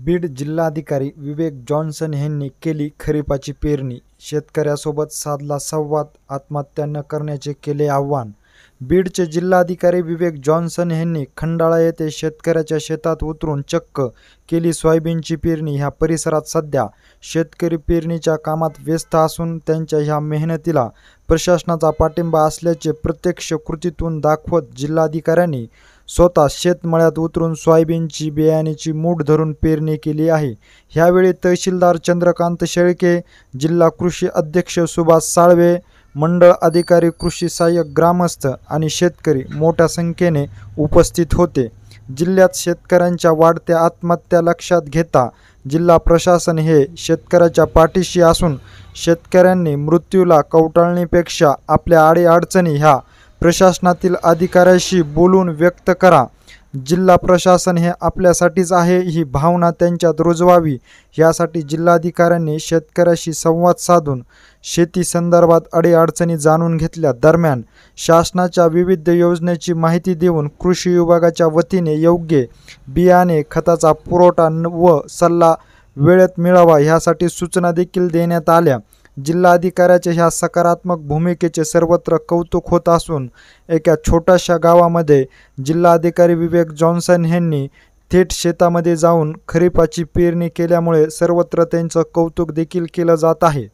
बीड जिल्हाधिकारी विवेक जॉन्सन यांनी केली खरीपाची पेरणी, शेतकऱ्यासोबत साधला संवाद, आत्महत्या न करण्याचे केले आवाहन। बीडचे जिल्हाधिकारी विवेक जॉन्सन यांनी खंडाळा येथे शेतकऱ्याच्या शेतात उतरून चक्क केली सोयाबीनची पेरणी। ह्या परिसरात सध्या शेतकरी पेरणीच्या कामात व्यस्त असून त्यांच्या ह्या मेहनतीला प्रशासनाचा पाठिंबा असल्याचे प्रत्यक्ष कृतीतून दाखवत जिल्हाधिकाऱ्यांनी स्वतः शेतमळ्यात उतरून सोयाबीनची बियाण्याची मूठ धरून पेरणी केली आहे। ह्यावेळी तहसीलदार चंद्रकांत शेळके, जिल्हा कृषी अधीक्षक सुभाष साळवे, मंडळ अधिकारी, कृषी सहाय्यक, ग्रामस्थ आणि शेतकरी मोठ्या संख्येने उपस्थित होते। जिल्ह्यात शेतकऱ्यांच्या वाढत्या आत्महत्या लक्षात घेता जिल्हा प्रशासन हे शेतकऱ्याच्या पाठीशी असून शेतकऱ्यांनी मृत्यूला कवटाळण्यापेक्षा आपल्या अडीअडचणी ह्या प्रशासनातील अधिकाऱ्याशी बोलून व्यक्त करा। जिल्हा प्रशासन हे आपल्यासाठीच आहे ही भावना त्यांच्यात रुजवावी, यासाठी जिल्हाधिकाऱ्यांनी शेतकऱ्याशी संवाद साधून शेती संदर्भात अडीअडचणी जाणून घेतल्या। दरम्यान शासनाच्या विविध योजनेची माहिती देऊन कृषी विभागाच्या वतीने योग्य बियाणे, खताचा पुरवठा व सल्ला वेळेत मिळावा यासाठी सूचना देखील देण्यात आल्या। जिल्हाधिकाऱ्याच्या ह्या सकारात्मक भूमिकेचे सर्वत्र कौतुक होत असून एका छोट्याशा गावामध्ये जिल्हाधिकारी विवेक जॉन्सन यांनी थेट शेतामध्ये जाऊन खरीपाची पेरणी केल्यामुळे सर्वत्र त्यांचं कौतुक देखील केलं जात आहे।